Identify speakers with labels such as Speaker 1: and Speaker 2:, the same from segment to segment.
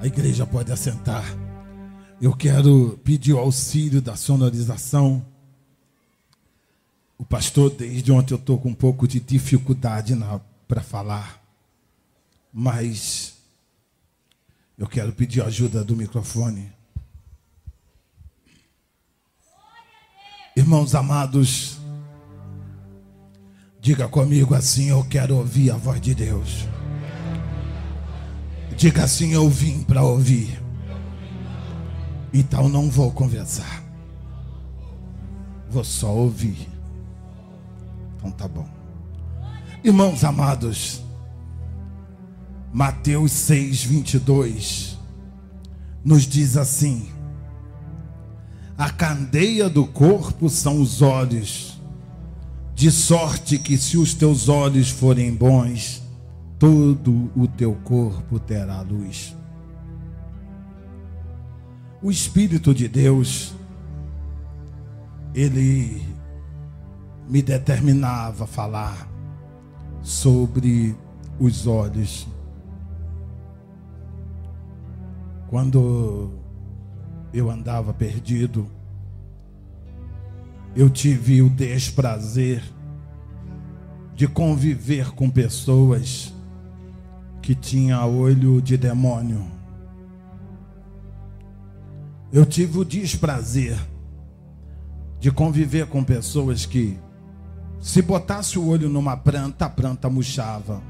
Speaker 1: A igreja pode assentar. Eu quero pedir o auxílio da sonorização. O pastor, desde ontem eu estou com um pouco de dificuldade para falar. Mas eu quero pedir a ajuda do microfone. Irmãos amados, diga comigo assim: eu quero ouvir a voz de Deus. Diga assim: eu vim para ouvir. Então não vou conversar, vou só ouvir. Então tá bom. Irmãos amados, Mateus 6:22 nos diz assim: a candeia do corpo são os olhos, de sorte que se os teus olhos forem bons, todo o teu corpo terá luz. O Espírito de Deus, ele me determinava a falar sobre os olhos. Quando eu andava perdido, eu tive o desprazer de conviver com pessoas que tinham olho de demônio. Eu tive o desprazer de conviver com pessoas que, se botasse o olho numa planta, a planta murchava.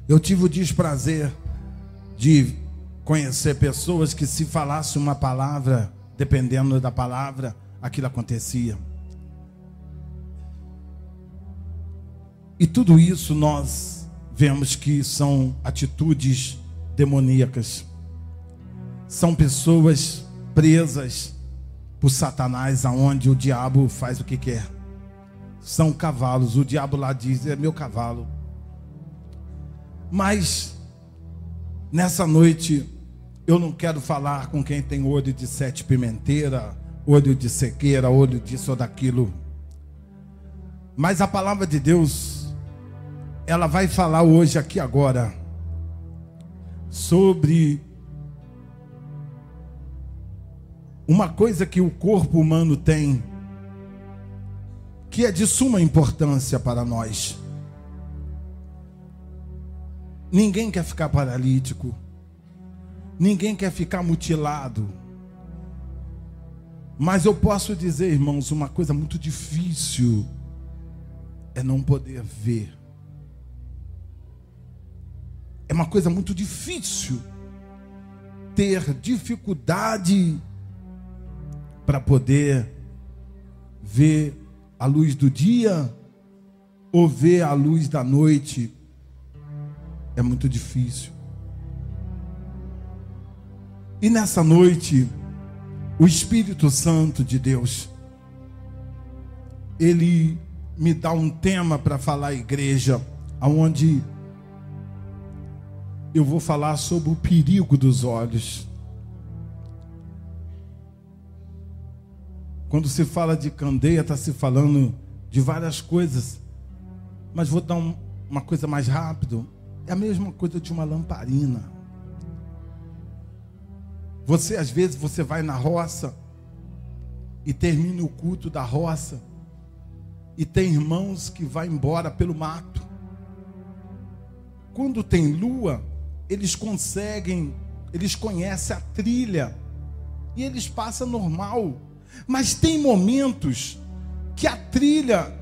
Speaker 1: Eu tive o desprazer de conhecer pessoas que, se falasse uma palavra, dependendo da palavra, aquilo acontecia. E tudo isso nós vemos que são atitudes demoníacas. São pessoas presas por Satanás, aonde o diabo faz o que quer. São cavalos, o diabo lá diz: é meu cavalo. Mas nessa noite eu não quero falar com quem tem olho de sete pimenteira, olho de cegueira, olho disso ou daquilo. Mas a palavra de Deus, ela vai falar hoje, aqui agora, sobre uma coisa que o corpo humano tem, que é de suma importância para nós. Ninguém quer ficar paralítico. Ninguém quer ficar mutilado. Mas eu posso dizer, irmãos, uma coisa muito difícil é não poder ver. É uma coisa muito difícil ter dificuldade para poder ver a luz do dia ou ver a luz da noite. É muito difícil. E nessa noite, o Espírito Santo de Deus, ele me dá um tema para falar à igreja, onde eu vou falar sobre o perigo dos olhos. Quando se fala de candeia, está se falando de várias coisas, mas vou dar uma coisa mais rápido. É a mesma coisa de uma lamparina. Você, às vezes, você vai na roça e termina o culto da roça e tem irmãos que vão embora pelo mato. Quando tem lua, eles conhecem a trilha e eles passam normal. Mas tem momentos que a trilha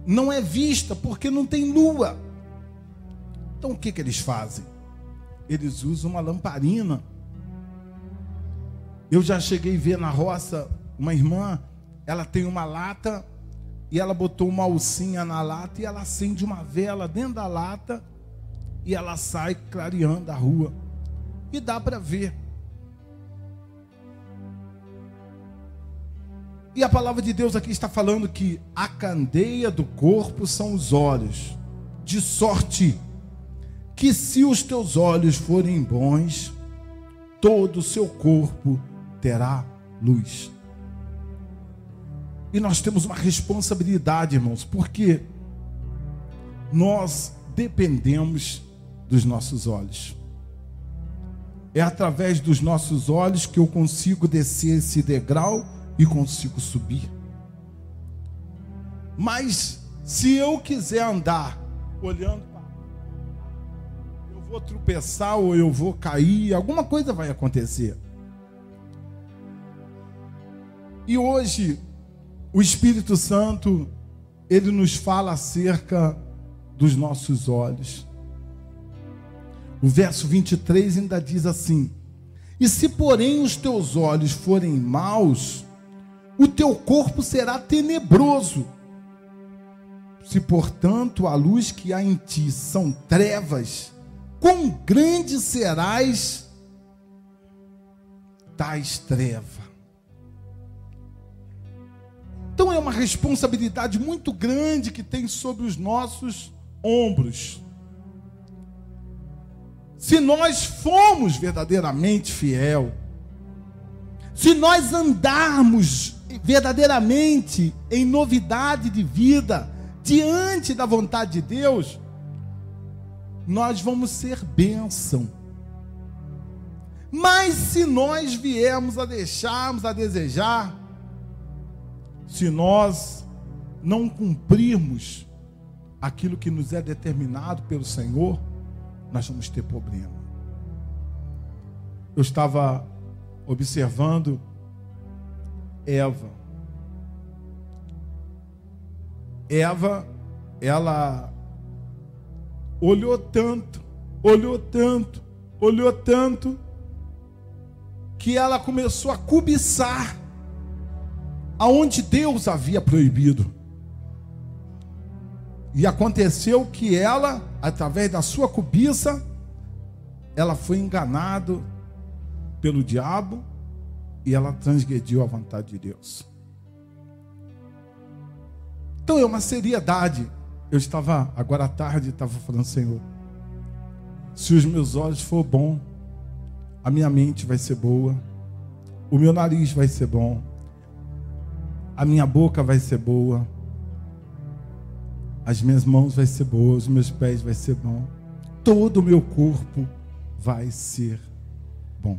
Speaker 1: não é vista porque não tem lua. Então o que eles fazem? Eles usam uma lamparina. Eu já cheguei a ver na roça uma irmã, ela tem uma lata e ela botou uma alcinha na lata e ela acende uma vela dentro da lata e ela sai clareando a rua. E dá para ver. E a palavra de Deus aqui está falando que a candeia do corpo são os olhos, de sorte que, se os teus olhos forem bons, todo o seu corpo terá luz. E nós temos uma responsabilidade, irmãos, porque nós dependemos dos nossos olhos. É através dos nossos olhos que eu consigo descer esse degrau e consigo subir. Mas se eu quiser andar olhando para eu vou tropeçar ou eu vou cair, alguma coisa vai acontecer. E hoje o Espírito Santo, ele nos fala acerca dos nossos olhos. O verso 23 ainda diz assim: e se porém os teus olhos forem maus, o teu corpo será tenebroso. Se portanto a luz que há em ti são trevas, quão grande serás tais trevas. Então é uma responsabilidade muito grande que tem sobre os nossos ombros. Se nós formos verdadeiramente fiel, se nós andarmos verdadeiramente em novidade de vida, diante da vontade de Deus, nós vamos ser bênção. Mas se nós viermos a deixarmos a desejar, se nós não cumprirmos aquilo que nos é determinado pelo Senhor, nós vamos ter problema. Eu estava observando Eva. Eva, ela olhou tanto, que ela começou a cobiçar aonde Deus havia proibido. E aconteceu que ela, através da sua cobiça, ela foi enganada pelo diabo e ela transgrediu a vontade de Deus. Então é uma seriedade. Eu estava, agora à tarde, falando: Senhor, se os meus olhos for bom, a minha mente vai ser boa, o meu nariz vai ser bom, a minha boca vai ser boa, as minhas mãos vai ser boas, os meus pés vai ser bom, todo o meu corpo vai ser bom.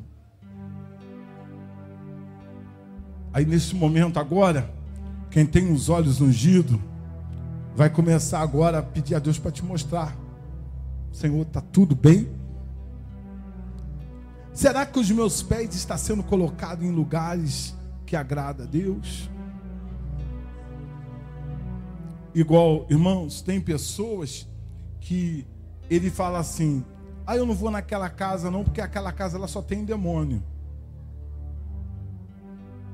Speaker 1: Aí nesse momento agora, quem tem os olhos ungidos vai começar agora a pedir a Deus para te mostrar: Senhor, está tudo bem? Será que os meus pés estão sendo colocados em lugares que agrada a Deus? Igual, irmãos, tem pessoas que ele fala assim: eu não vou naquela casa não, porque aquela casa ela só tem demônio.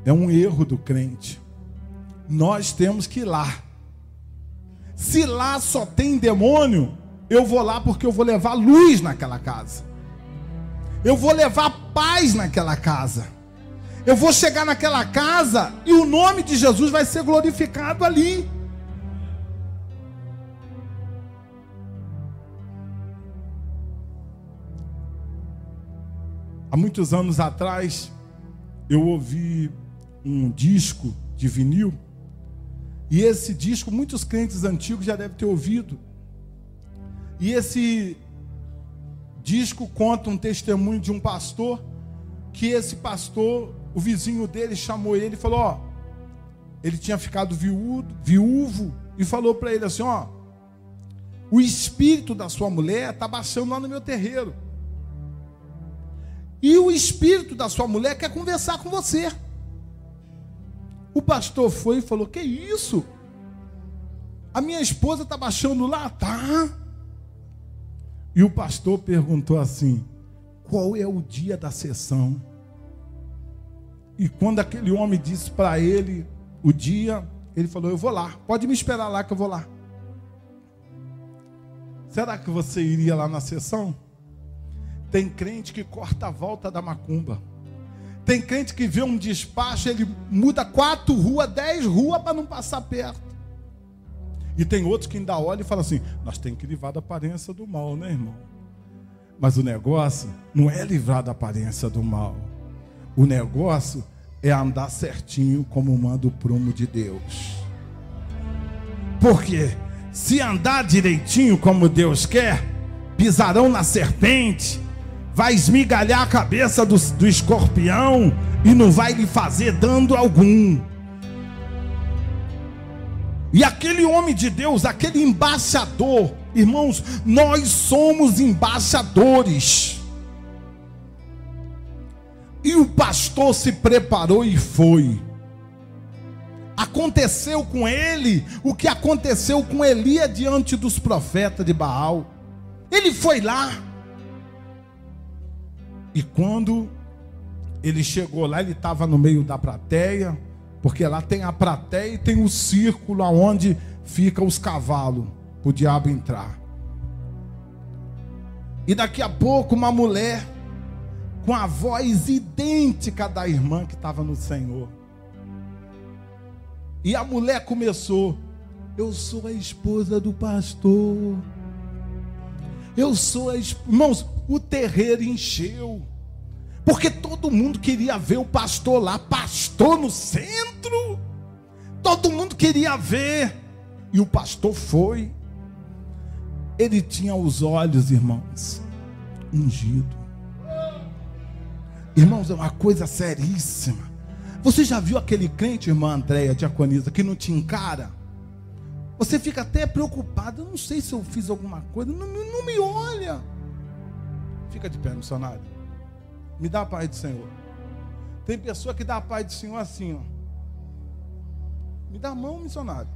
Speaker 1: É um erro do crente. Nós temos que ir lá. Se lá só tem demônio, eu vou lá porque eu vou levar luz naquela casa. Eu vou levar paz naquela casa. Eu vou chegar naquela casa e o nome de Jesus vai ser glorificado ali. Há muitos anos atrás, eu ouvi um disco de vinil, e esse disco, muitos crentes antigos já devem ter ouvido. E esse disco conta um testemunho de um pastor, que esse pastor, o vizinho dele chamou ele e falou, ele tinha ficado viúvo, e falou para ele assim, o espírito da sua mulher está baixando lá no meu terreiro. E o espírito da sua mulher quer conversar com você. O pastor foi e falou, que isso? A minha esposa está baixando lá? Tá. E o pastor perguntou assim, qual é o dia da sessão? E quando aquele homem disse para ele o dia, ele falou, eu vou lá, pode me esperar lá que eu vou lá. Será que você iria lá na sessão? Tem crente que corta a volta da macumba. Tem crente que vê um despacho, ele muda 4 ruas, 10 ruas para não passar perto. E tem outros que ainda olham e falam assim, nós temos que livrar da aparência do mal, né, irmão? Mas o negócio não é livrar da aparência do mal. O negócio é andar certinho como manda o prumo de Deus. Porque se andar direitinho como Deus quer, pisarão na serpente, vai esmigalhar a cabeça do escorpião e não vai lhe fazer dano algum. E aquele homem de Deus, aquele embaixador, irmãos, nós somos embaixadores. E o pastor se preparou e foi. Aconteceu com ele o que aconteceu com Elias diante dos profetas de Baal. Ele foi lá. E quando ele chegou lá, ele estava no meio da plateia, porque lá tem a plateia e tem o círculo onde ficam os cavalos, para o diabo entrar. E daqui a pouco uma mulher, com a voz idêntica da irmã que estava no Senhor. E a mulher começou: eu sou a esposa do pastor. Eu sou a esposa. Irmãos, o terreiro encheu. Porque todo mundo queria ver o pastor lá. Pastor no centro. Todo mundo queria ver. E o pastor foi. Ele tinha os olhos, irmãos, ungido. Irmãos, é uma coisa seríssima. Você já viu aquele crente, irmã Andréia, diaconisa, que não te encara? Você fica até preocupado. Eu não sei se eu fiz alguma coisa. Não me olha. Fica de pé, missionário. Me dá a paz do Senhor. Tem pessoa que dá a paz do Senhor assim, ó. Me dá a mão, missionário.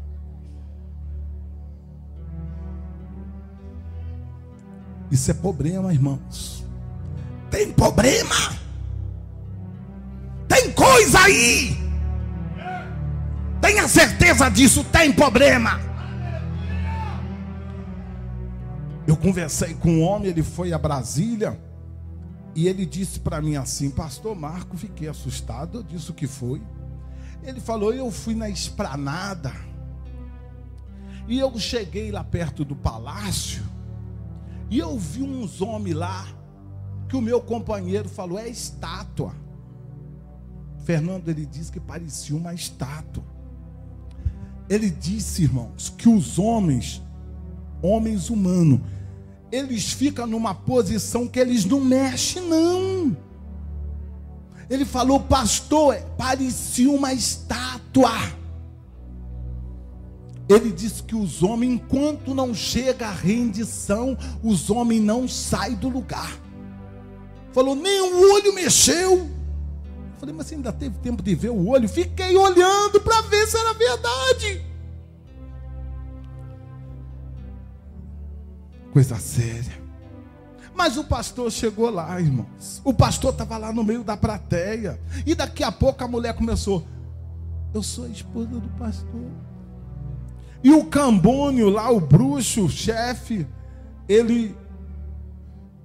Speaker 1: Isso é problema, irmãos. Tem problema. Tem coisa aí. Tenha certeza disso, tem problema. Eu conversei com um homem, ele foi a Brasília. E ele disse para mim assim: pastor Marco, fiquei assustado. Eu disse: o que foi? Ele falou: eu fui na esplanada. E eu cheguei lá perto do palácio. E eu vi uns homens lá, que o meu companheiro falou: é estátua. Fernando, ele disse que parecia uma estátua. Ele disse, irmãos, que os homens humanos, eles ficam numa posição que eles não mexem, não. Ele falou: pastor, parecia uma estátua. Ele disse que os homens, enquanto não chega a rendição, os homens não saem do lugar. Falou: nem o olho mexeu. Eu falei: mas você ainda teve tempo de ver o olho? Fiquei olhando para ver se era verdade. Coisa séria. Mas o pastor chegou lá, irmãos. O pastor estava lá no meio da plateia. E daqui a pouco a mulher começou: eu sou a esposa do pastor. E o Cambônio lá, o bruxo, o chefe, ele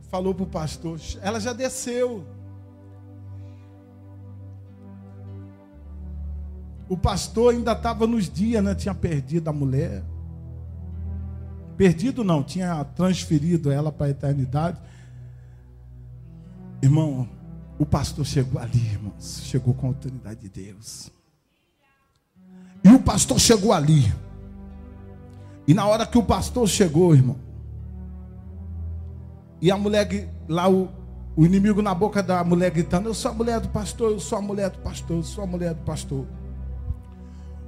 Speaker 1: falou para o pastor: ela já desceu. O pastor ainda estava nos dias, né? Tinha perdido a mulher. Perdido não, tinha transferido ela para a eternidade. Irmão, o pastor chegou ali, irmãos. Chegou com a autoridade de Deus. E o pastor chegou ali. E na hora que o pastor chegou, irmão, e a mulher lá, o inimigo na boca da mulher gritando: eu sou a mulher do pastor, eu sou a mulher do pastor, eu sou a mulher do pastor.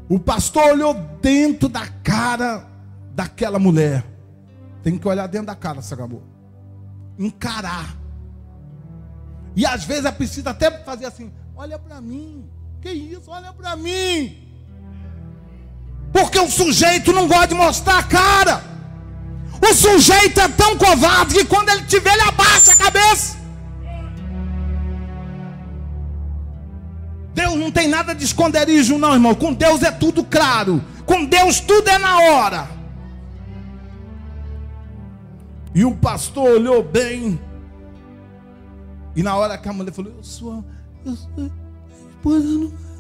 Speaker 1: O pastor olhou dentro da cara daquela mulher. Tem que olhar dentro da cara, Sagabô. Encarar. E às vezes é preciso até fazer assim: olha para mim. Que isso? Olha para mim. Porque o sujeito não gosta de mostrar a cara. O sujeito é tão covarde que quando ele te vê, ele abaixa a cabeça. Deus não tem nada de esconderijo não, irmão. Com Deus é tudo claro. Com Deus tudo é na hora. E o pastor olhou bem. E na hora que a mulher falou: eu sou a esposa do...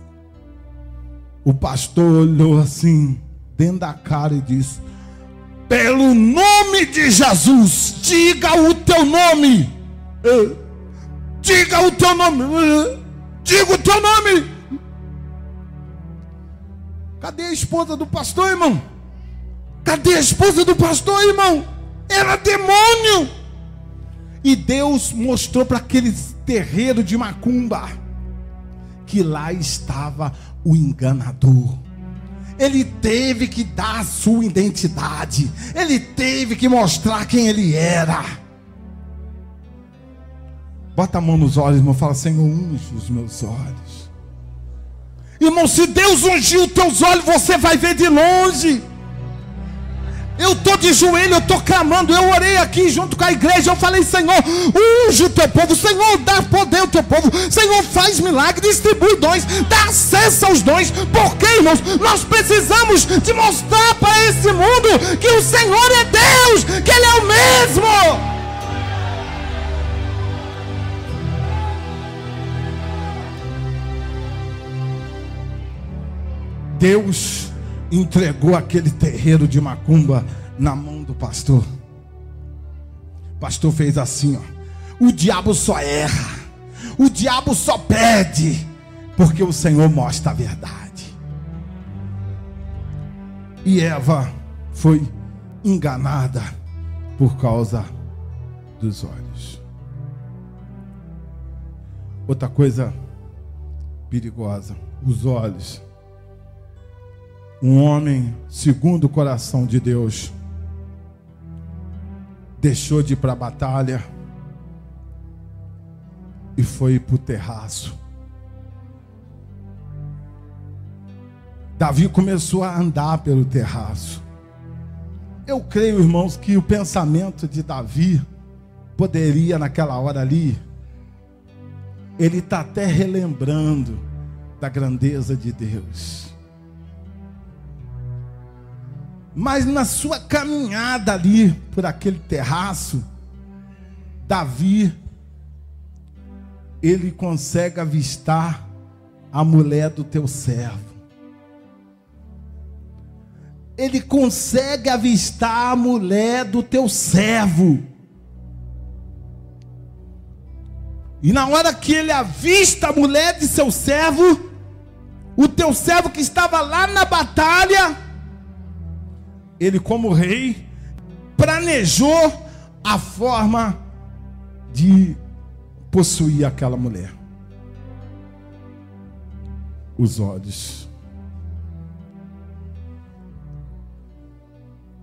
Speaker 1: O pastor olhou assim, dentro da cara, e disse: pelo nome de Jesus, diga o teu nome. Diga o teu nome. Diga o teu nome. Cadê a esposa do pastor, irmão? Cadê a esposa do pastor, irmão? Era demônio. E Deus mostrou para aquele terreiro de macumba que lá estava o enganador. Ele teve que dar a sua identidade. Ele teve que mostrar quem ele era. Bota a mão nos olhos, irmão. Fala: Senhor, unge os meus olhos. Irmão, se Deus ungir os teus olhos, você vai ver de longe. Eu estou de joelho, eu estou clamando. Eu orei aqui junto com a igreja. Eu falei: Senhor, unge o teu povo. Senhor, dá poder ao teu povo. Senhor, faz milagre, distribui dons, dá acesso aos dons. Porque, irmãos, nós precisamos de mostrar para esse mundo que o Senhor é Deus, que Ele é o mesmo. Deus entregou aquele terreiro de macumba na mão do pastor. O pastor fez assim, ó: o diabo só erra, o diabo só perde, porque o Senhor mostra a verdade. E Eva foi enganada por causa dos olhos. Outra coisa perigosa: os olhos. Um homem segundo o coração de Deus deixou de ir para a batalha e foi para o terraço. Davi começou a andar pelo terraço. Eu creio, irmãos, que o pensamento de Davi poderia, naquela hora ali, ele está até relembrando da grandeza de Deus. Mas na sua caminhada ali por aquele terraço, Davi, ele consegue avistar a mulher do teu servo. Ele consegue avistar a mulher do teu servo. E na hora que ele avista a mulher de seu servo, o teu servo que estava lá na batalha, ele, como rei, planejou a forma de possuir aquela mulher. Os olhos.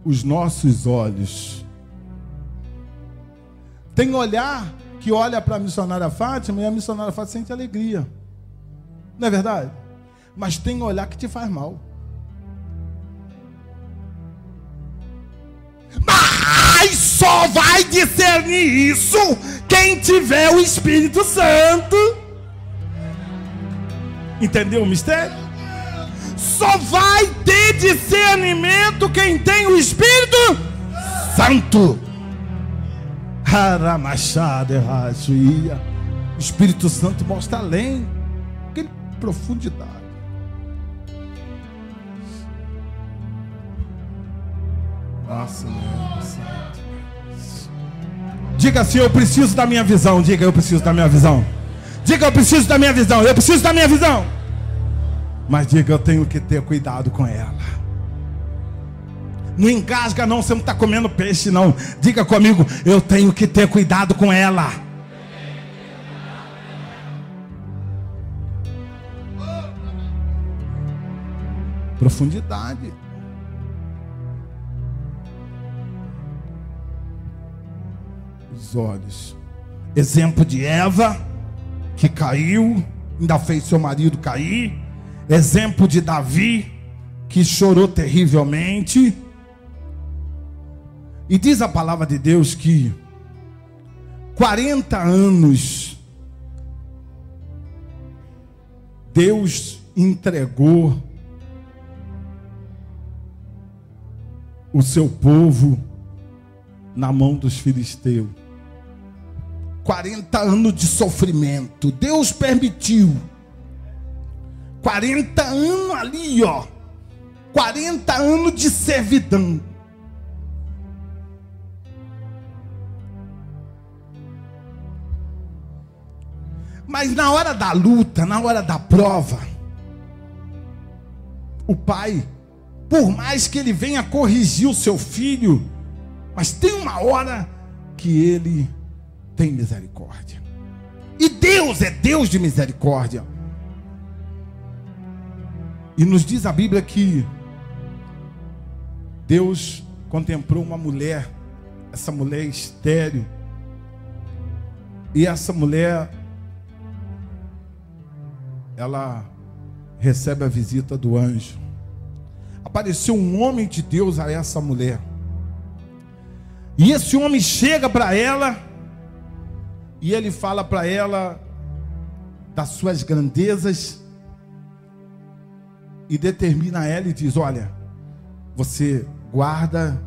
Speaker 1: Os nossos olhos. Tem olhar que olha para a missionária Fátima e a missionária Fátima sente alegria. Não é verdade? Mas tem olhar que te faz mal. Mas só vai discernir isso quem tiver o Espírito Santo. Entendeu o mistério? Só vai ter discernimento quem tem o Espírito Santo. O Espírito Santo mostra além, aquele profundidade. Nossa, meu Santo. Diga assim: eu preciso da minha visão. Diga: eu preciso da minha visão. Diga: eu preciso da minha visão. Eu preciso da minha visão. Mas diga: eu tenho que ter cuidado com ela. Não engasga não, você não está comendo peixe não. Diga comigo: eu tenho que ter cuidado com ela. Profundidade. Os olhos. Exemplo de Eva, que caiu, ainda fez seu marido cair. Exemplo de Davi, que chorou terrivelmente. E diz a palavra de Deus que 40 anos Deus entregou o seu povo na mão dos filisteus. 40 anos de sofrimento. Deus permitiu. 40 anos ali, ó. 40 anos de servidão. Mas na hora da luta, na hora da prova, o pai, por mais que ele venha corrigir o seu filho, mas tem uma hora que ele tem misericórdia. E Deus é Deus de misericórdia. E nos diz a Bíblia que Deus contemplou uma mulher, essa mulher estéril, e essa mulher, ela recebe a visita do anjo. Apareceu um homem de Deus a essa mulher, e esse homem chega para ela, e ele fala para ela das suas grandezas, e determina a ela e diz: olha, você guarda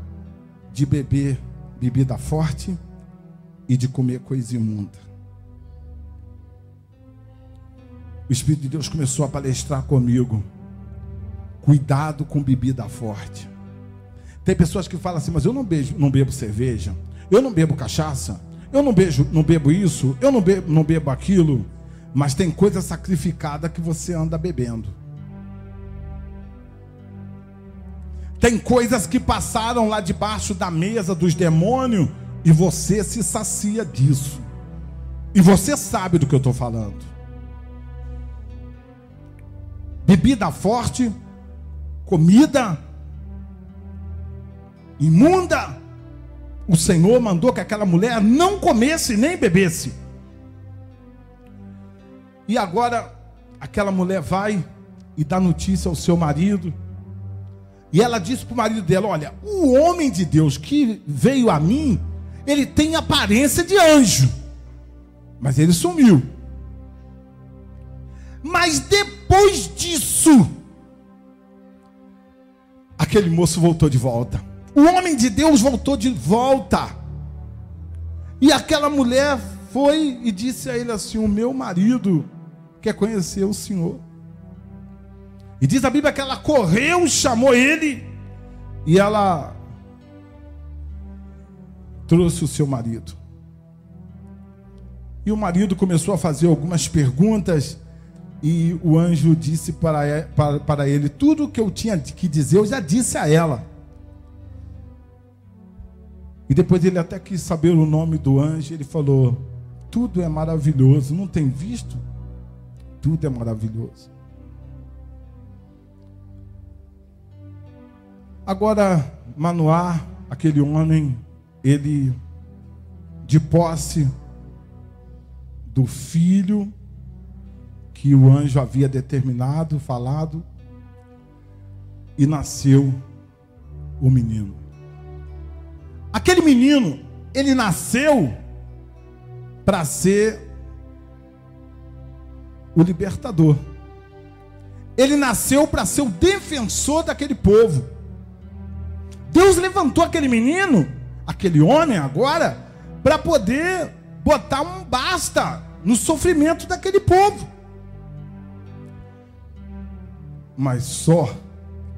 Speaker 1: de beber bebida forte e de comer coisa imunda. O Espírito de Deus começou a palestrar comigo: cuidado com bebida forte. Tem pessoas que falam assim: mas eu não bebo cerveja, eu não bebo cachaça, eu não bebo isso, eu não bebo aquilo. Mas tem coisa sacrificada que você anda bebendo. Tem coisas que passaram lá debaixo da mesa dos demônios e você se sacia disso. E você sabe do que eu estou falando. Bebida forte, comida imunda. O Senhor mandou que aquela mulher não comesse nem bebesse. E agora aquela mulher vai e dá notícia ao seu marido. E ela disse para o marido dela: olha, o homem de Deus que veio a mim, ele tem aparência de anjo, mas ele sumiu. Mas depois disso, aquele moço voltou de volta. O homem de Deus voltou de volta. E aquela mulher foi e disse a ele assim: o meu marido quer conhecer o Senhor. E diz a Bíblia que ela correu, chamou ele, e ela trouxe o seu marido. E o marido começou a fazer algumas perguntas, e o anjo disse para ele: tudo o que eu tinha que dizer, eu já disse a ela. E depois ele até quis saber o nome do anjo. Ele falou: tudo é maravilhoso, não tem visto? Tudo é maravilhoso. Agora, Manoá, aquele homem, ele, de posse do filho que o anjo havia determinado, falado, e nasceu o menino. Aquele menino, ele nasceu para ser o libertador. Ele nasceu para ser o defensor daquele povo. Deus levantou aquele menino, aquele homem agora, para poder botar um basta no sofrimento daquele povo. Mas só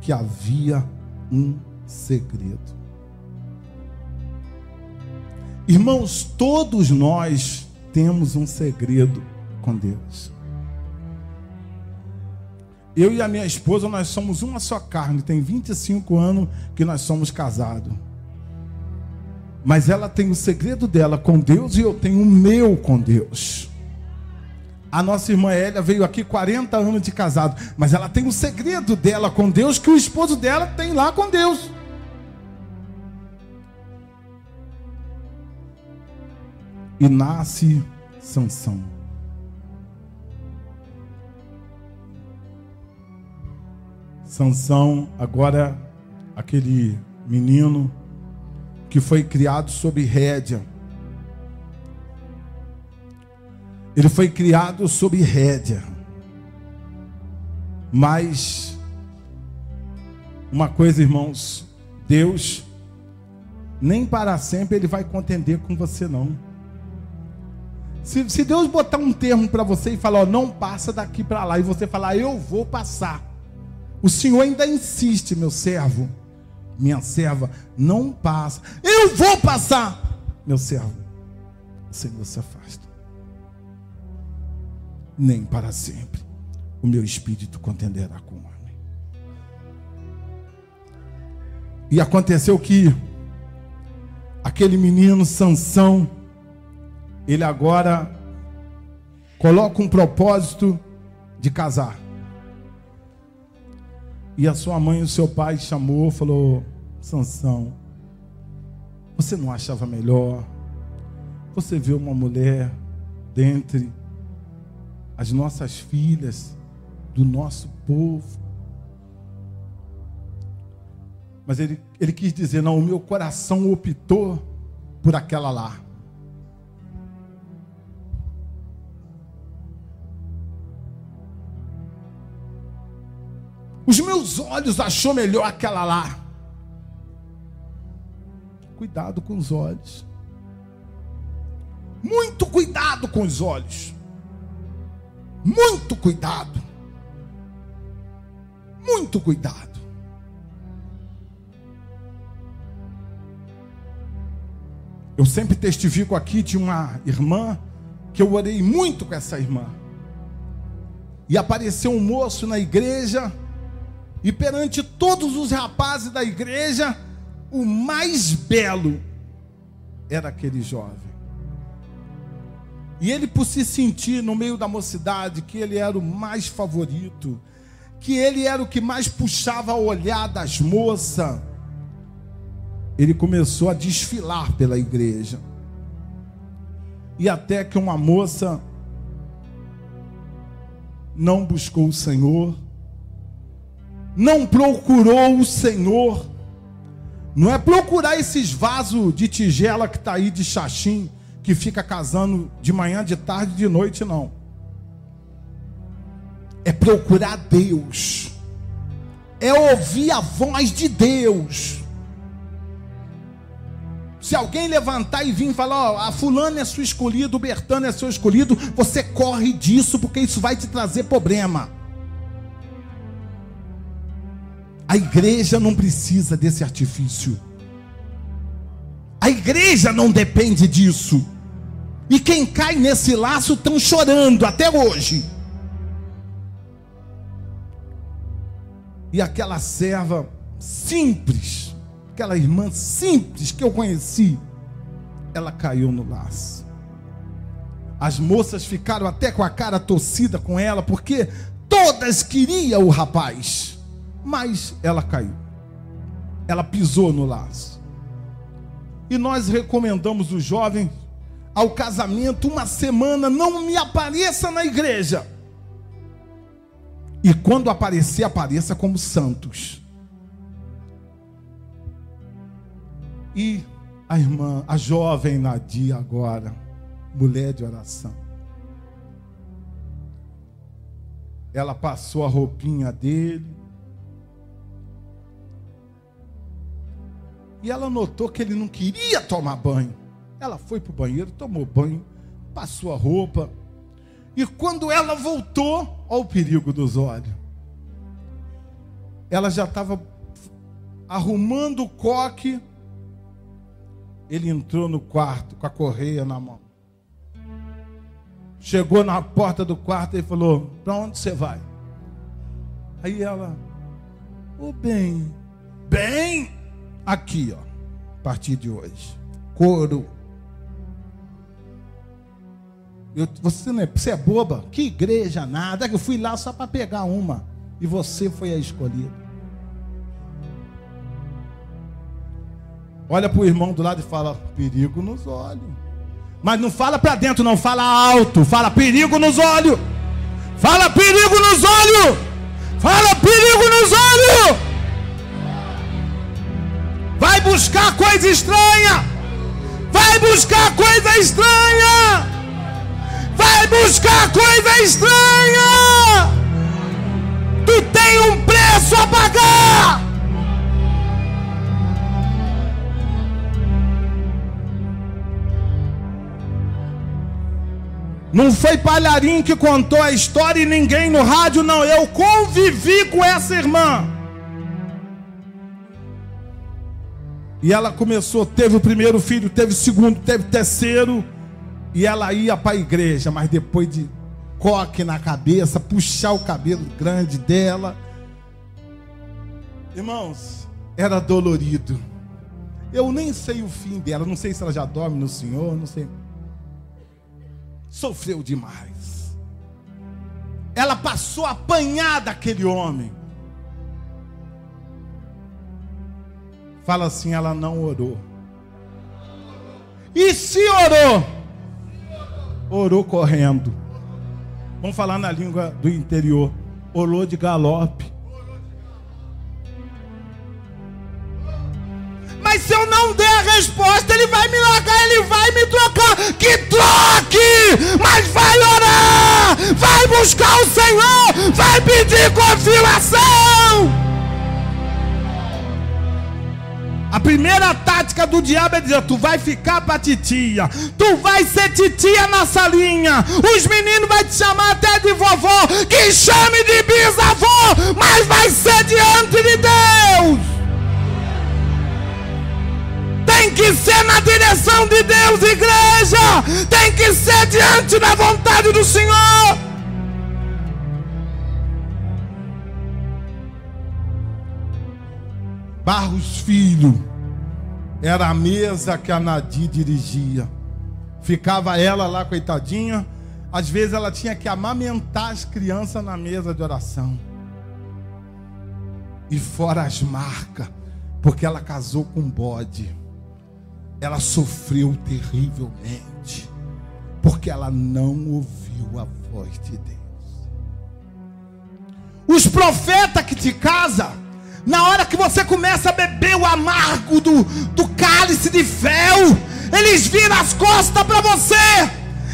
Speaker 1: que havia um segredo. Irmãos, todos nós temos um segredo com Deus. Eu e a minha esposa, nós somos uma só carne. Tem 25 anos que nós somos casados. Mas ela tem o segredo dela com Deus e eu tenho o meu com Deus. A nossa irmã Hélia veio aqui 40 anos de casado, mas ela tem o segredo dela com Deus que o esposo dela tem lá com Deus. E nasce Sansão. Sansão, agora aquele menino que foi criado sob rédea. Ele foi criado sob rédea. Mas uma coisa, irmãos, Deus nem para sempre Ele vai contender com você, não. Se Deus botar um termo para você e falar: ó, não passa daqui para lá, e você falar: eu vou passar, o Senhor ainda insiste: meu servo, minha serva, não passa. Eu vou passar, meu servo, o Senhor se afasta. Nem para sempre o meu espírito contenderá com o homem. E aconteceu que aquele menino Sansão, ele agora coloca um propósito de casar. E a sua mãe e o seu pai chamou, falou: Sansão, você não achava melhor você ver uma mulher dentre as nossas filhas, do nosso povo? Mas ele quis dizer: não, o meu coração optou por aquela lá. Os meus olhos achou melhor aquela lá. Cuidado com os olhos. Muito cuidado com os olhos. Muito cuidado. Muito cuidado. Eu sempre testifico aqui de uma irmã que eu orei muito com essa irmã. E apareceu um moço na igreja, e perante todos os rapazes da igreja, o mais belo era aquele jovem. E ele, por se sentir no meio da mocidade que ele era o mais favorito, que ele era o que mais puxava o olhar das moças, ele começou a desfilar pela igreja. E até que uma moça não buscou o Senhor, não procurou o Senhor. Não é procurar esses vasos de tigela que está aí de xaxim, que fica casando de manhã, de tarde, de noite, não. É procurar Deus. É ouvir a voz de Deus. Se alguém levantar e vir e falar: ó, a fulana é sua escolhida, o Bertano é seu escolhido, você corre disso, porque isso vai te trazer problema. A igreja não precisa desse artifício. A igreja não depende disso. E quem cai nesse laço estão chorando até hoje. E aquela serva simples, aquela irmã simples que eu conheci, ela caiu no laço. As moças ficaram até com a cara torcida com ela, porque todas queriam o rapaz. Mas ela caiu. Ela pisou no laço. E nós recomendamos o jovem ao casamento uma semana. Não me apareça na igreja. E quando aparecer, apareça como santos. E a irmã, a jovem Nadia agora, mulher de oração, ela passou a roupinha dele. E ela notou que ele não queria tomar banho. Ela foi para o banheiro, tomou banho, passou a roupa. E quando ela voltou, olha o perigo dos olhos. Ela já estava arrumando o coque. Ele entrou no quarto com a correia na mão. Chegou na porta do quarto e falou: para onde você vai? Aí ela: ô bem, aqui, ó, a partir de hoje, couro. Você é boba? Que igreja nada, que eu fui lá só para pegar uma, e você foi a escolhida. Olha para o irmão do lado e fala: perigo nos olhos. Mas não fala para dentro, não, fala alto. Fala: perigo nos olhos. Fala: perigo nos olhos. Fala: perigo nos olhos. Vai buscar coisa estranha. Vai buscar coisa estranha. Vai buscar coisa estranha. Tu tem um preço a pagar. Não foi Palharim que contou a história e ninguém no rádio, não. Eu convivi com essa irmã. E ela começou, teve o primeiro filho, teve o segundo, teve o terceiro. E ela ia para a igreja, mas depois de coque na cabeça, puxar o cabelo grande dela. Irmãos, era dolorido. Eu nem sei o fim dela, não sei se ela já dorme no Senhor, não sei. sofreu demais. Ela passou a apanhar daquele homem. Fala assim, ela não orou. E se orou? Orou correndo. Vamos falar na língua do interior. Orou de galope. Mas se eu não der a resposta, ele vai me largar, ele vai me trocar. Que troque! Mas vai orar! Vai buscar o Senhor! Vai pedir confirmação! A primeira tática do diabo é dizer, tu vai ficar pra titia, tu vai ser titia na salinha, os meninos vão te chamar até de vovó, que chame de bisavô, mas vai ser diante de Deus. Tem que ser na direção de Deus, igreja, tem que ser diante da vontade do Senhor. Barros Filho era a mesa que a Nadir dirigia. Ficava ela lá, coitadinha. Às vezes ela tinha que amamentar as crianças na mesa de oração. E fora as marcas, porque ela casou com um bode. Ela sofreu terrivelmente, porque ela não ouviu a voz de Deus. Os profetas que te casam, na hora que você começa a beber o amargo do cálice de fel, eles viram as costas para você.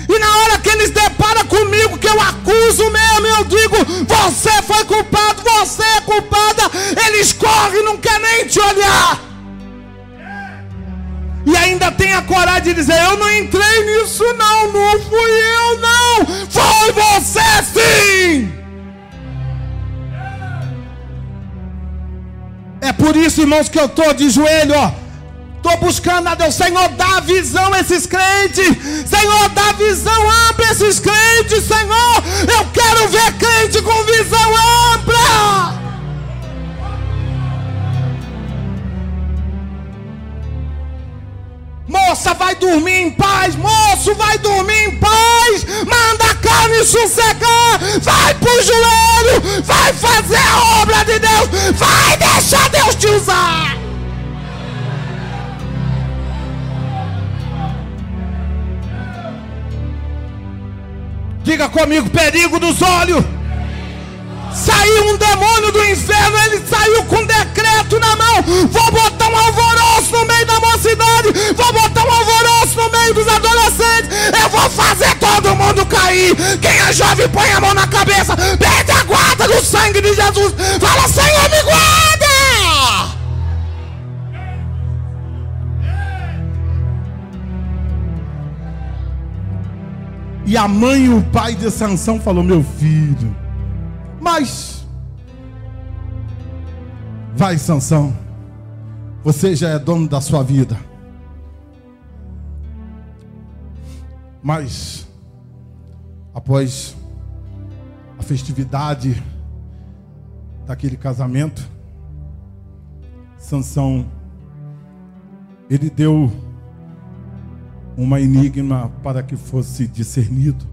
Speaker 1: E na hora que eles deparam comigo, que eu acuso mesmo, eu digo, você foi culpado, você é culpada, eles correm e não querem nem te olhar. E ainda tem a coragem de dizer, eu não entrei nisso não, não fui eu não, foi você sim. É por isso, irmãos, que eu estou de joelho, estou buscando a Deus. Senhor, dá visão a esses crentes. Senhor, dá visão ampla a esses crentes. Senhor, eu quero ver crente com visão ampla. Moça, vai dormir em paz. Moço, vai dormir em paz. Manda a carne sossegar. Vai pro joelho. Vai fazer a obra de Deus. Vai deixar Deus te usar. Diga comigo, perigo dos olhos. Saiu um demônio do inferno, ele saiu com um decreto na mão. Vou botar um alvoroço no meio da mocidade, vou botar um alvoroço no meio dos adolescentes, eu vou fazer todo mundo cair. Quem é jovem põe a mão na cabeça, pede a guarda do sangue de Jesus. Fala, Senhor, me guarda. E a mãe e o pai de Sansão falou, meu filho, mas vai, Sansão, você já é dono da sua vida. Mas após a festividade daquele casamento, Sansão, ele deu uma enigma para que fosse discernido.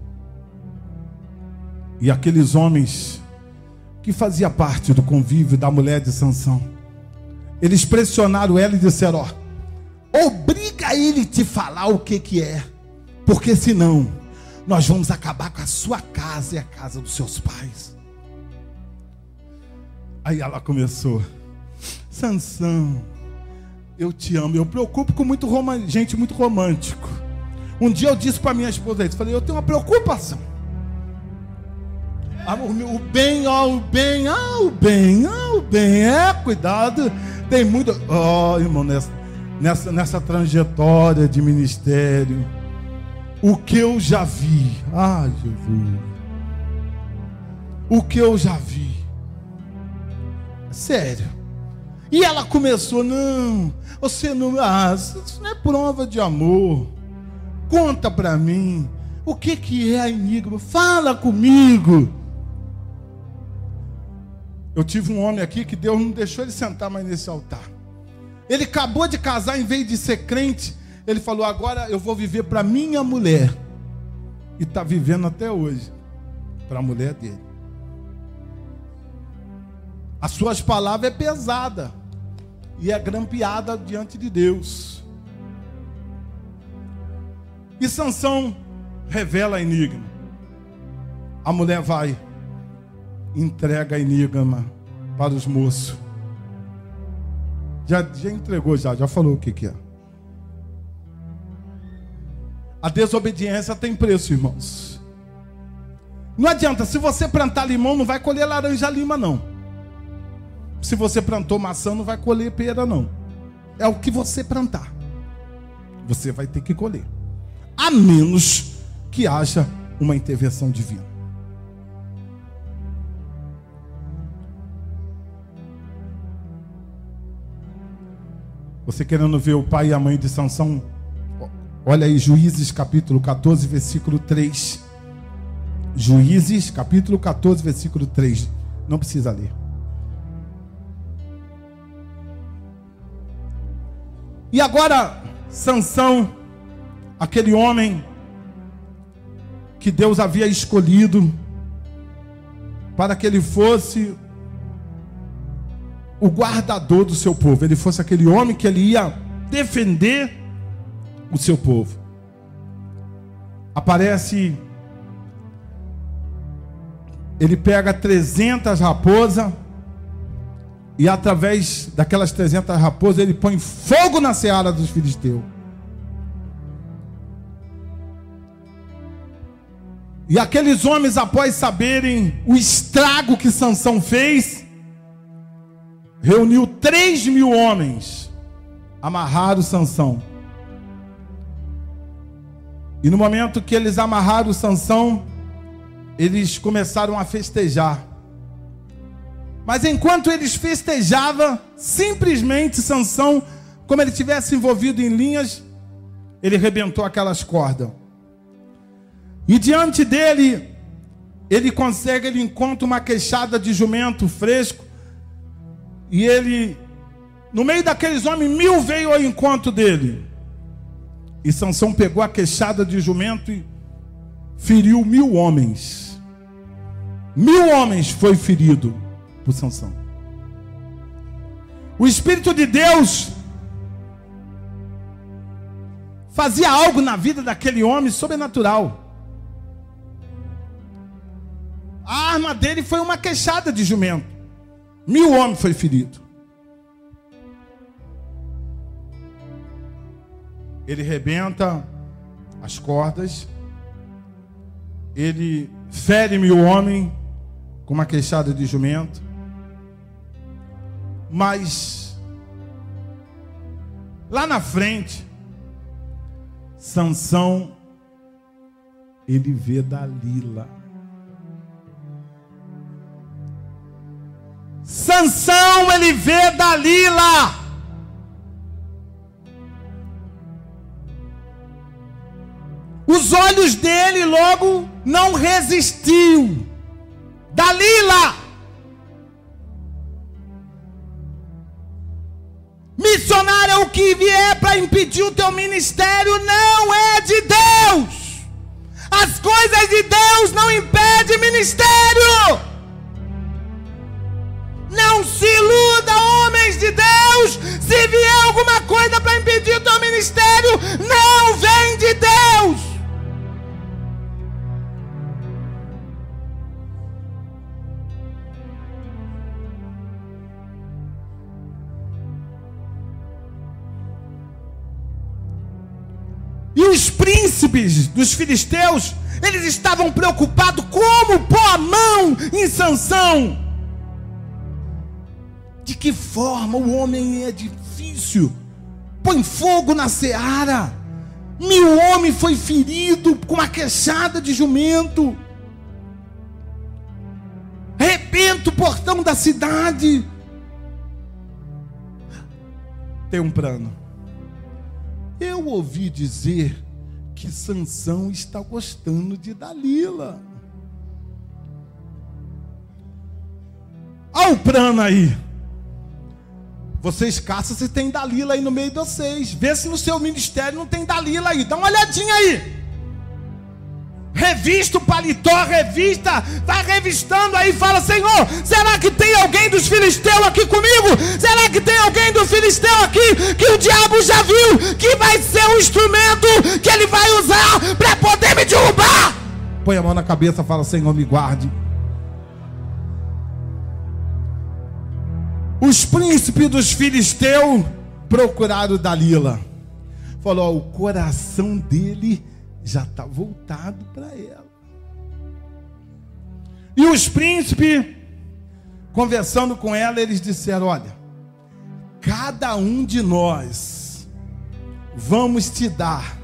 Speaker 1: E aqueles homens que fazia parte do convívio da mulher de Sansão, eles pressionaram ela e disseram, obriga ele a te falar o que é, porque senão nós vamos acabar com a sua casa e a casa dos seus pais. Aí ela começou, Sansão, eu te amo, eu preocupo com gente muito romântico. Um dia eu disse para minha esposa isso, falei, eu tenho uma preocupação. O bem, o bem, cuidado, tem muito, irmão, nessa trajetória de ministério, o que eu já vi, Jesus, o que eu já vi, sério. E ela começou, não, você não, isso não é prova de amor, conta para mim, o que é a enigma, fala comigo. Eu tive um homem aqui que Deus não deixou ele sentar mais nesse altar. Ele acabou de casar, em vez de ser crente, ele falou, agora eu vou viver para minha mulher. e está vivendo até hoje para a mulher dele. As suas palavras é pesada e é grampeada diante de Deus. E Sansão revela enigma. A mulher vai, entrega enigma para os moços. Já entregou, já falou o que é. A desobediência tem preço, irmãos. Não adianta, se você plantar limão, não vai colher laranja-lima, não. Se você plantou maçã, não vai colher pera, não. É o que você plantar, você vai ter que colher. A menos que haja uma intervenção divina. Você querendo ver o pai e a mãe de Sansão? Olha aí, Juízes capítulo 14, versículo 3. Juízes capítulo 14, versículo 3. Não precisa ler. E agora, Sansão, aquele homem que Deus havia escolhido para que ele fosse o guardador do seu povo, ele fosse aquele homem que ele ia defender o seu povo. Aparece, ele pega 300 raposas e através daquelas 300 raposas ele põe fogo na seara dos filisteus. E aqueles homens, após saberem o estrago que Sansão fez, reuniu 3.000 homens, amarraram Sansão. E no momento que eles amarraram Sansão, eles começaram a festejar. Mas enquanto eles festejavam, simplesmente Sansão, como ele tivesse envolvido em linhas, ele rebentou aquelas cordas. E diante dele, ele encontra uma queixada de jumento fresco. E ele, no meio daqueles homens, 1.000 veio ao encontro dele. E Sansão pegou a queixada de jumento e feriu 1.000 homens. 1.000 homens foi ferido por Sansão. O Espírito de Deus fazia algo na vida daquele homem sobrenatural. A arma dele foi uma queixada de jumento. 1.000 homens foi ferido. Ele rebenta as cordas. Ele fere 1.000 homens com uma queixada de jumento. Mas lá na frente, Sansão, ele vê Dalila. Sansão, ele vê Dalila. Os olhos dele logo não resistiu. Dalila, missionário, é o que vier para impedir o teu ministério não é de Deus. As coisas de Deus não impedem ministério. Não se iluda, homens de Deus. Se vier alguma coisa para impedir o teu ministério, não vem de Deus. E os príncipes dos filisteus, eles estavam preocupados como pôr a mão em Sansão. De que forma? O homem é difícil. Põe fogo na seara. 1.000 homens foi ferido com uma queixada de jumento. Arrebenta o portão da cidade. Tem um plano. Eu ouvi dizer que Sansão está gostando de Dalila. Olha o plano aí. Vocês caçam se tem Dalila aí no meio de vocês. Vê se no seu ministério não tem Dalila aí. Dá uma olhadinha aí. revista o paletó, revista, vai revistando aí, fala: Senhor, será que tem alguém dos filisteus aqui comigo? Será que tem alguém do filisteu aqui que o diabo já viu que vai ser um instrumento que ele vai usar para poder me derrubar? Põe a mão na cabeça, fala: Senhor, me guarde. Os príncipes dos filisteus procuraram Dalila. Falou: o coração dele já está voltado para ela. E os príncipes, conversando com ela, eles disseram: olha, cada um de nós vamos te dar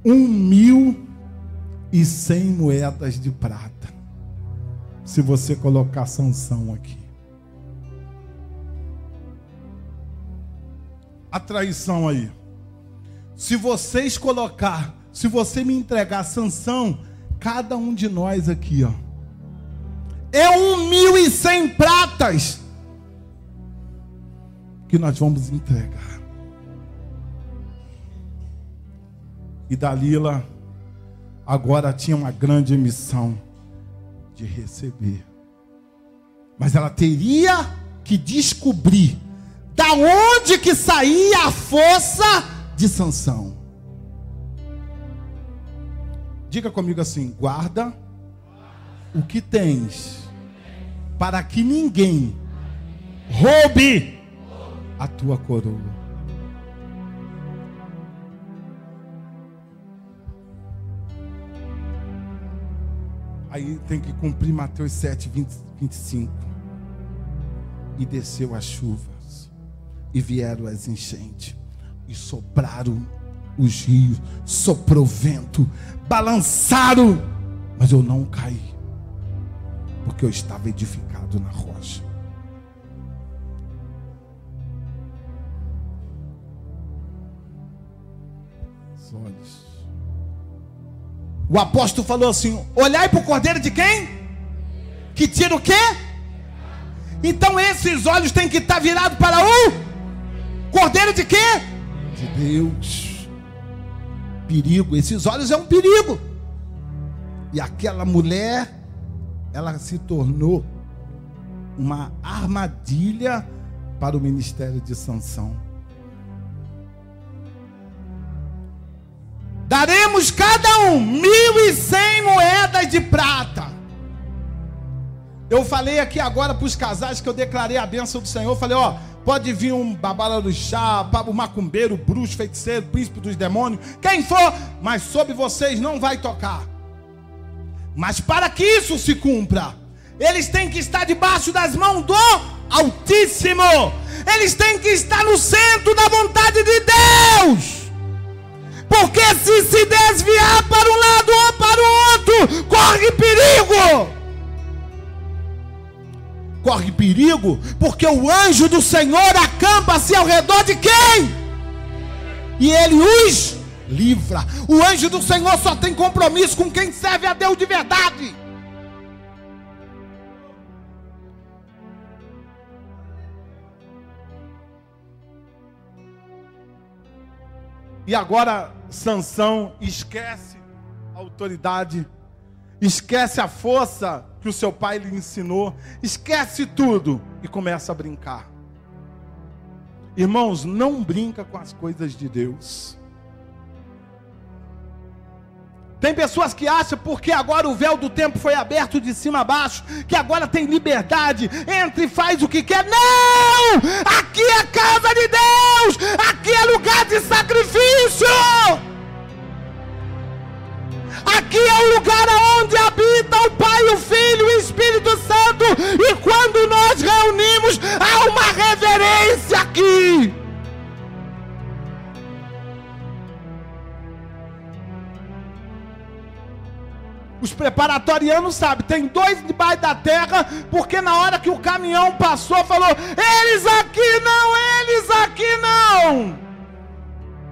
Speaker 1: 1.100 moedas de prata, se você colocar Sansão aqui. A traição aí. Se vocês colocar, se você me entregar Sansão, cada um de nós aqui, ó, é 1.100 pratas que nós vamos entregar. E Dalila agora tinha uma grande missão de receber. Mas ela teria que descobrir da onde que saía a força de Sansão. Diga comigo assim: guarda o que tens, para que ninguém roube a tua coroa. Aí tem que cumprir Mateus 7, 25. E desceu as chuvas, e vieram as enchentes, e sopraram os rios, soprou vento, balançaram, mas eu não caí, porque eu estava edificado na rocha. Os olhos. O apóstolo falou assim: olhai para o cordeiro de quem? Que tira o quê? Então esses olhos têm que estar virados para o cordeiro de quê? De Deus. Perigo, esses olhos é um perigo. E aquela mulher, ela se tornou uma armadilha para o ministério de Sansão. Daremos cada um 1.100 moedas de prata. Eu falei aqui agora para os casais que eu declarei a bênção do Senhor. Eu falei: ó, pode vir um babalorixá, um macumbeiro, bruxo, feiticeiro, príncipe dos demônios, quem for, mas sobre vocês não vai tocar. Mas para que isso se cumpra, eles têm que estar debaixo das mãos do Altíssimo. Eles têm que estar no centro da vontade de Deus. Porque se desviar para um lado ou para o outro, corre perigo. Corre perigo, porque o anjo do Senhor acampa-se ao redor de quem? E ele os livra. O anjo do Senhor só tem compromisso com quem serve a Deus de verdade. E agora Sansão esquece a autoridade, esquece a força que o seu pai lhe ensinou, esquece tudo e começa a brincar. Irmãos, não brinca com as coisas de Deus. Tem pessoas que acham, porque agora o véu do tempo foi aberto de cima a baixo, que agora tem liberdade, entra e faz o que quer. Não! Aqui é a casa de Deus! Aqui é lugar de sacrifício! Aqui é o lugar onde habita o Pai, o Filho e o Espírito Santo. E quando nós reunimos, há uma reverência aqui. Os preparatorianos sabem, tem dois debaixo da terra, porque na hora que o caminhão passou, falou: eles aqui não, eles aqui não.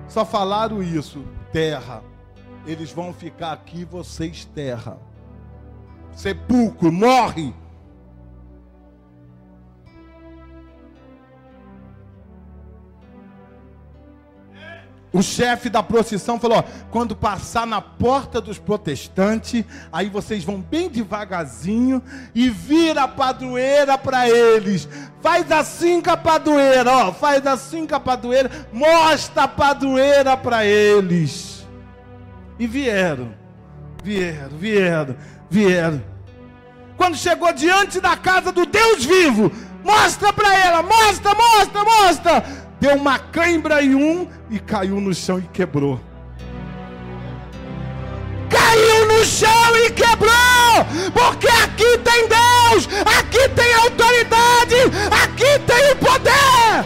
Speaker 1: Só falaram isso: terra. Eles vão ficar aqui, vocês terra. Sepulcro, morre. O chefe da procissão falou: ó, quando passar na porta dos protestantes, aí vocês vão bem devagarzinho e vira a padroeira para eles. Faz assim com a padroeira, ó, faz assim com a padroeira, mostra a padroeira para eles. E vieram. Quando chegou diante da casa do Deus vivo, mostra para ela, mostra. Deu uma cãibra em um e caiu no chão e quebrou. Caiu no chão e quebrou, porque aqui tem Deus, aqui tem autoridade, aqui tem o poder.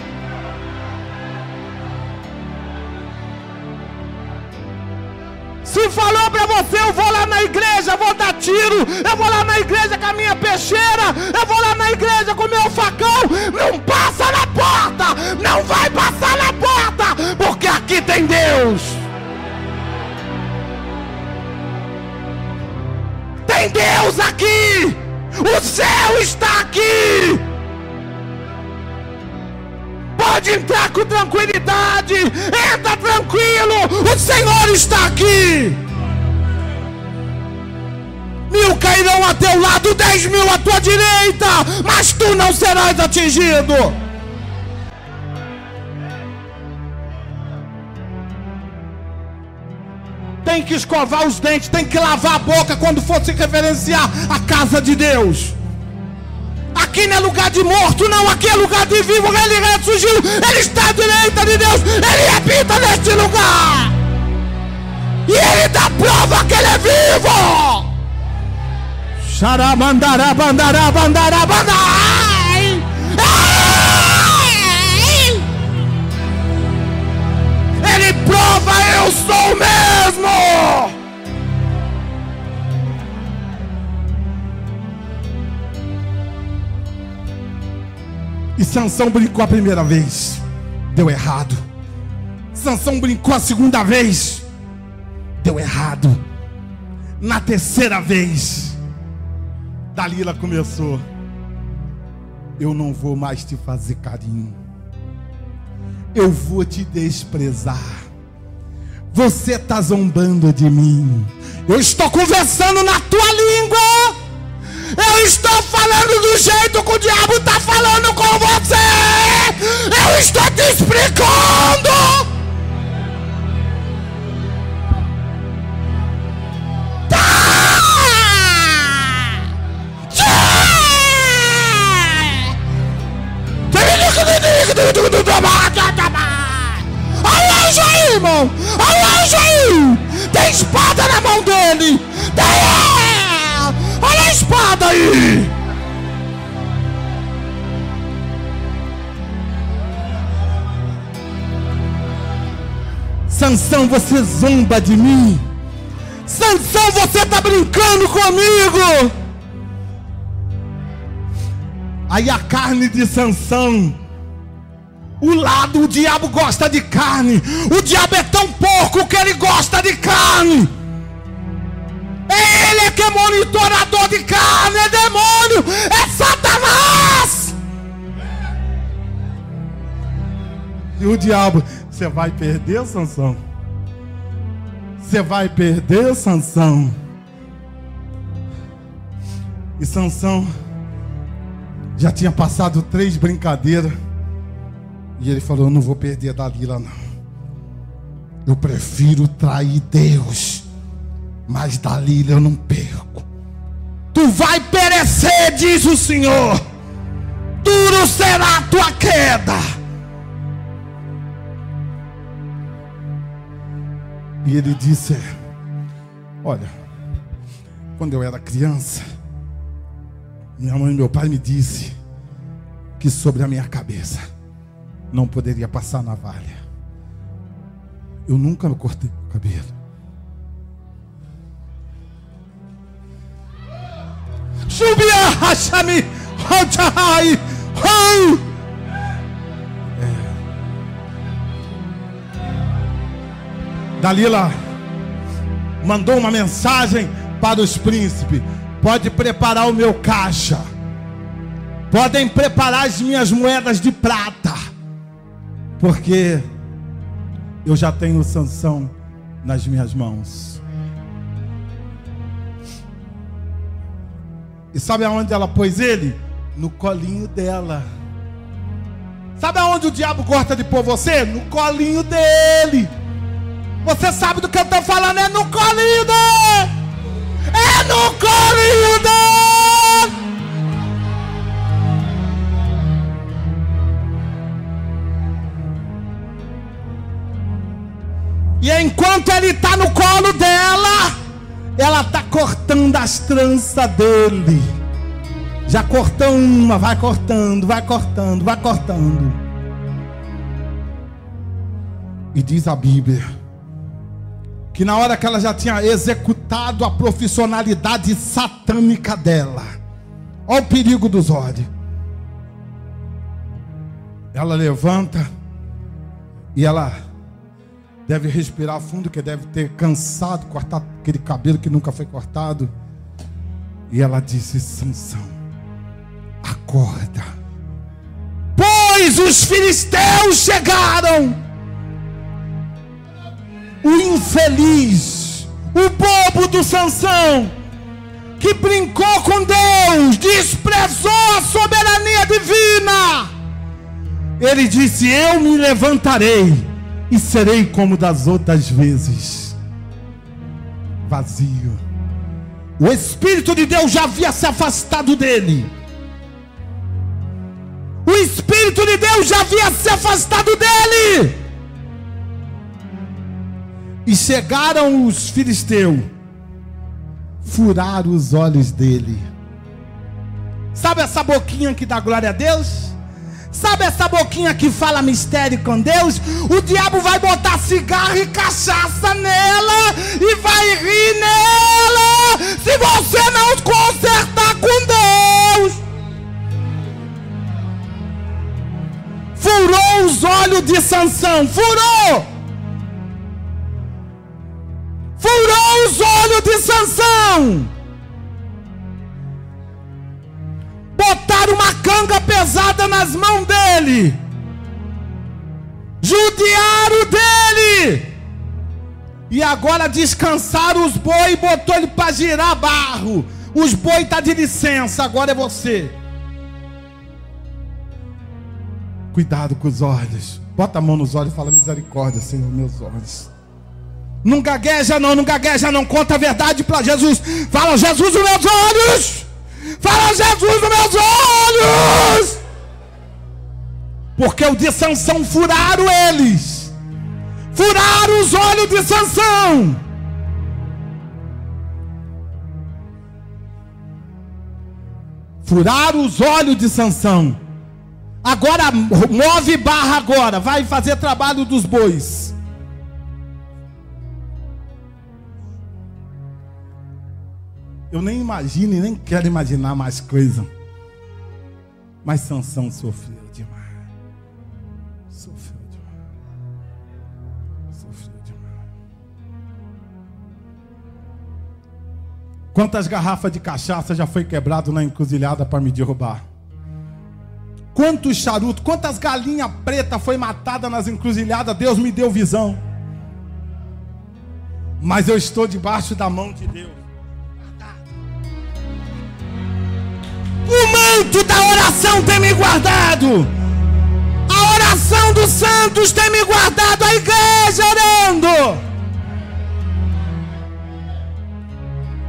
Speaker 1: Se falou para você: eu vou lá na igreja, vou dar tiro, eu vou lá na igreja com a minha peixeira, eu vou lá na igreja com o meu facão, não passa na porta, não vai passar na porta, porque aqui tem Deus. Tem Deus aqui, o céu está aqui. Pode entrar com tranquilidade, entra tranquilo, o Senhor está aqui. 1000 cairão a teu lado, 10.000 à tua direita, mas tu não serás atingido. Tem que escovar os dentes, tem que lavar a boca quando for se referenciar a casa de Deus. Aqui não é lugar de morto, não, aqui é lugar de vivo. Ele ressurgiu, ele está à direita de Deus, ele habita neste lugar. E ele dá prova que ele é vivo. Xarabandará, bandará, bandará, bandai. Ele prova: eu sou o mesmo. E Sansão brincou a primeira vez, deu errado. Sansão brincou a segunda vez, deu errado. Na terceira vez, Dalila começou: eu não vou mais te fazer carinho, eu vou te desprezar. Você está zombando de mim. Eu estou conversando na tua língua. Eu estou falando do jeito que o diabo está falando com você. Eu estou te explicando. Olha o anjo aí, irmão. Olha o anjo aí. Tem espada na mão dele. Olha a espada aí. Sansão, você zomba de mim. Sansão, você está brincando comigo. Aí a carne de Sansão, o diabo gosta de carne. O diabo é tão porco que ele gosta de carne. Ele é que é monitorador de carne, é demônio, é Satanás. E o diabo: você vai perder, Sansão. Você vai perder, Sansão. E Sansão já tinha passado 3 brincadeiras. E ele falou: eu não vou perder a Dalila, não. Eu prefiro trair Deus, mas Dalila eu não perco. Tu vai perecer, diz o Senhor. Duro será a tua queda. E ele disse: olha, quando eu era criança, minha mãe e meu pai me disse que sobre a minha cabeça não poderia passar navalha. Eu nunca cortei o cabelo. Subia, rachami, rachai, Dalila mandou uma mensagem para os príncipes: pode preparar o meu caixa, podem preparar as minhas moedas de prata, porque eu já tenho Sansão nas minhas mãos. E sabe aonde ela pôs ele? No colinho dela. Sabe aonde o diabo gosta de pôr você? No colinho dele. Você sabe do que eu estou falando? É no colinho dele. É no colinho dele. E enquanto ele está no colo dela, ela está cortando as tranças dele. Já cortou uma, vai cortando, vai cortando, vai cortando. E diz a Bíblia que na hora que ela já tinha executado a profissionalidade satânica dela, olha o perigo dos olhos, ela levanta e ela deve respirar fundo, que deve ter cansado, cortar aquele cabelo que nunca foi cortado. E ela disse: Sansão, acorda, pois os filisteus chegaram. O infeliz, o bobo do Sansão, que brincou com Deus, desprezou a soberania divina, ele disse: eu me levantarei e serei como das outras vezes, vazio. O Espírito de Deus já havia se afastado dele. O Espírito de Deus já havia se afastado dele. E chegaram os filisteus, furaram os olhos dele. Sabe essa boquinha que dá glória a Deus? Sabe essa boquinha que fala mistério com Deus? O diabo vai botar cigarro e cachaça nela e vai rir nela se você não consertar com Deus. Furou os olhos de Sansão, furou. Furou os olhos de Sansão. Botaram uma canga pesada nas mãos dele. Judiaram dele. E agora descansaram os boi e botou ele para girar barro. Os boi tá de licença, agora é você. Cuidado com os olhos. Bota a mão nos olhos e fala: misericórdia, Senhor, meus olhos. Não gagueja não, não gagueja não. Conta a verdade para Jesus. Fala: Jesus, os meus olhos. Fala: Jesus, os meus olhos. Porque o de Sansão furaram eles. Furaram os olhos de Sansão. Furaram os olhos de Sansão. Agora move barra agora. Vai fazer trabalho dos bois. Eu nem imagino e nem quero imaginar mais coisa. Mas Sansão sofreu demais. Sofreu demais. Sofreu demais. Quantas garrafas de cachaça já foi quebrado na encruzilhada para me derrubar? Quantos charutos, quantas galinhas pretas foi matada nas encruzilhadas? Deus me deu visão. Mas eu estou debaixo da mão de Deus. O manto da oração tem me guardado. A oração dos santos tem me guardado. A igreja orando.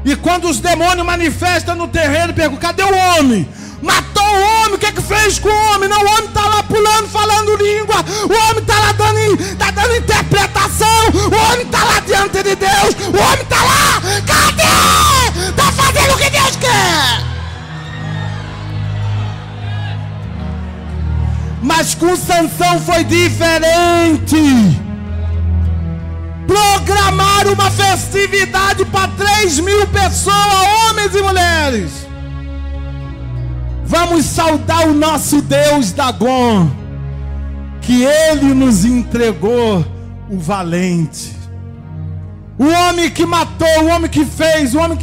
Speaker 1: E quando os demônios manifestam no terreiro, perguntam: cadê o homem? Matou o homem, o que é que fez com o homem? Não, o homem está lá pulando, falando língua. O homem está lá dando interpretação. O homem está lá diante de Deus. O homem está lá. Cadê? Está fazendo o que Deus quer. Mas com Sansão foi diferente. Programaram uma festividade para 3.000 pessoas, homens e mulheres. Vamos saudar o nosso Deus Dagon, que ele nos entregou o valente, o homem que matou, o homem que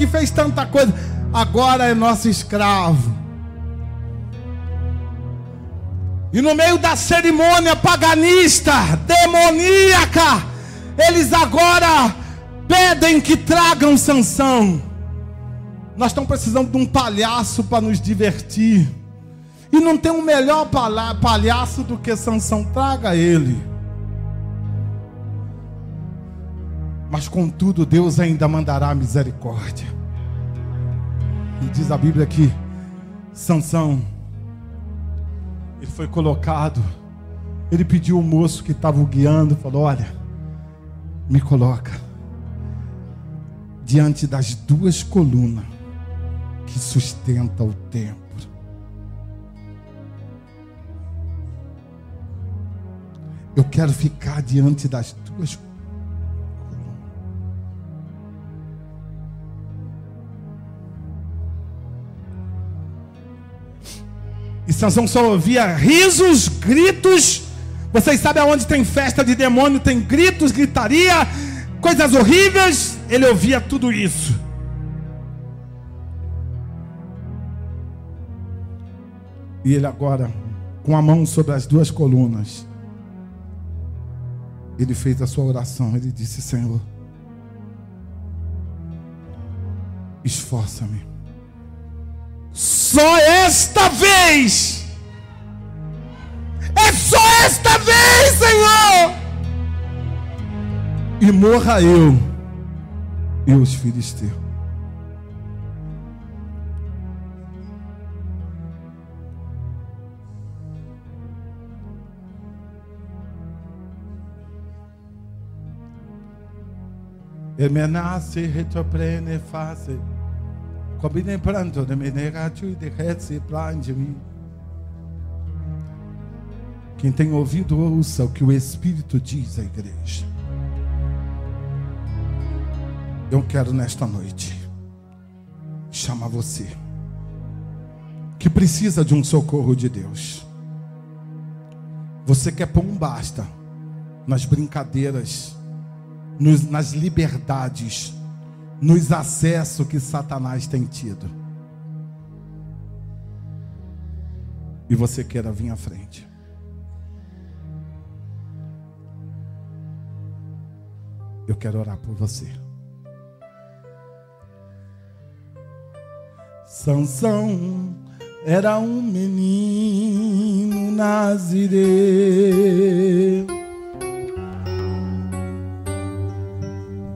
Speaker 1: fez tanta coisa, agora é nosso escravo. E no meio da cerimônia paganista, demoníaca, eles agora pedem que tragam Sansão. Nós estamos precisando de um palhaço para nos divertir. E não tem um melhor palhaço do que Sansão. Traga ele. Mas contudo, Deus ainda mandará misericórdia. E diz a Bíblia que Sansão, ele foi colocado. Ele pediu ao moço que estava o guiando, falou: olha, me coloca diante das duas colunas que sustentam o templo. Eu quero ficar diante das duas colunas. E Sansão só ouvia risos, gritos. Vocês sabem aonde tem festa de demônio, tem gritos, gritaria, coisas horríveis. Ele ouvia tudo isso. E ele agora, com a mão sobre as duas colunas, ele fez a sua oração. Ele disse: Senhor, esforça-me. Só esta vez. É só esta vez, Senhor. E morra eu e os filisteus. E me nasce retroprene face. Combine pranto de me negativo de reze planje-me. Quem tem ouvido, ouça o que o Espírito diz à igreja. Eu quero nesta noite chamar você que precisa de um socorro de Deus. Você quer pôr um basta nas brincadeiras, nas liberdades, nos acessos que Satanás tem tido. E você queira vir à frente. Eu quero orar por você. Sansão era um menino nazireu,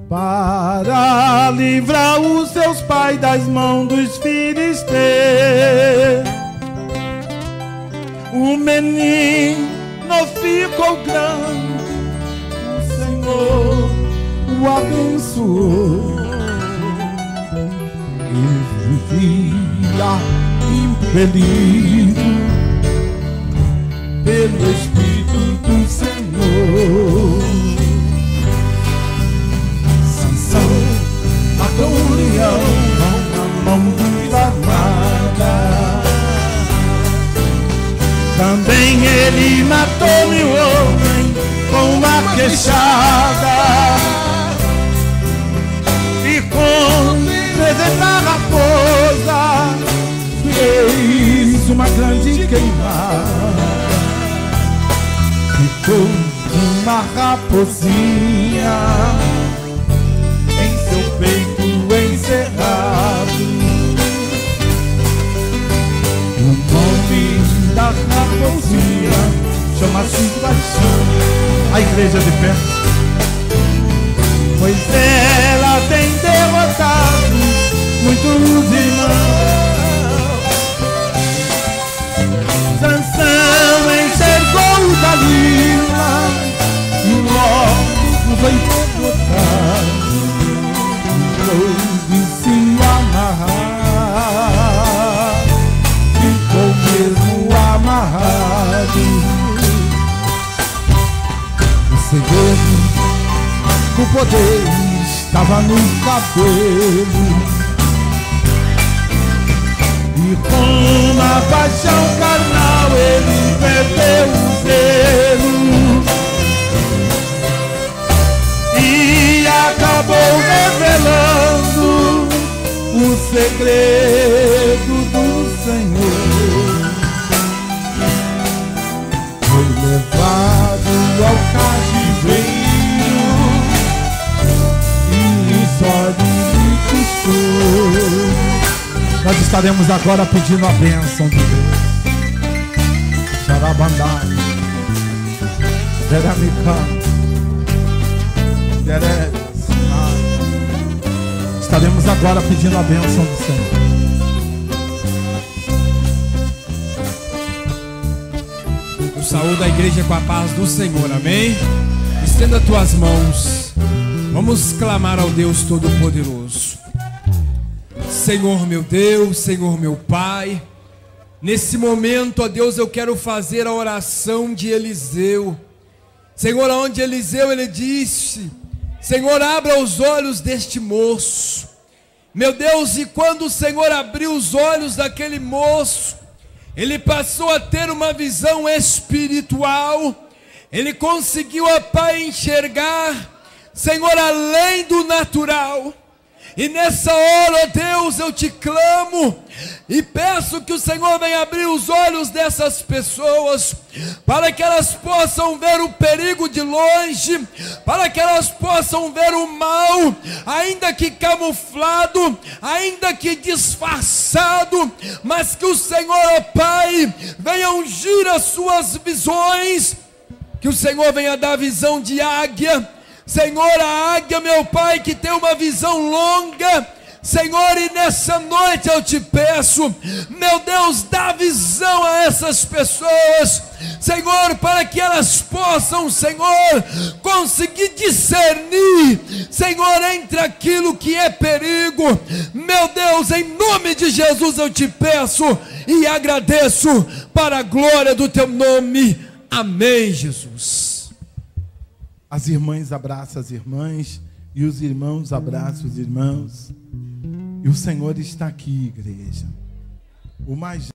Speaker 1: para livrar os seus pais das mãos dos filisteus. O menino ficou grande, o Senhor o abençoou, e vivia impelido pelo Espírito do Senhor. Matou um leão com a mão inflamada. Também ele matou um homem com uma queixada. E com 300 raposas fez uma grande queimada. Ficou uma raposinha seu peito encerrado. O nome da raposinha chama-se Paixão. A igreja de pé. Pois ela tem derrotado muitos irmãos. Sansão enxergou o Dalila e logo foi derrotado. De se amarrar, ficou mesmo amarrado. O segredo do poder estava no cabelo, e com uma paixão carnal ele perdeu o zelo e acabou revelando o segredo do Senhor. Estaremos agora pedindo a bênção de Deus. Xarabandai, Veramicam, estaremos agora pedindo a bênção do Senhor.
Speaker 2: Eu saúdo a igreja com a paz do Senhor, amém? Estenda as tuas mãos. Vamos clamar ao Deus Todo-Poderoso. Senhor meu Deus, Senhor meu Pai, nesse momento, ó Deus, eu quero fazer a oração de Eliseu. Senhor, onde Eliseu, ele disse: Senhor, abra os olhos deste moço. Meu Deus, e quando o Senhor abriu os olhos daquele moço, ele passou a ter uma visão espiritual. Ele conseguiu, ó Pai, enxergar, Senhor, além do natural. E nessa hora, ó Deus, eu te clamo e peço que o Senhor venha abrir os olhos dessas pessoas, para que elas possam ver o perigo de longe, para que elas possam ver o mal, ainda que camuflado, ainda que disfarçado, mas que o Senhor, ó Pai, venha ungir as suas visões, que o Senhor venha dar visão de águia. Senhor, a águia, meu Pai, que tem uma visão longa, Senhor, e nessa noite eu te peço, meu Deus, dá visão a essas pessoas, Senhor, para que elas possam, Senhor, conseguir discernir, Senhor, entre aquilo que é perigo. Meu Deus, em nome de Jesus eu te peço e agradeço para a glória do teu nome. Amém, Jesus.
Speaker 1: As irmãs abraçam as irmãs e os irmãos abraçam os irmãos. E o Senhor está aqui, igreja. O mais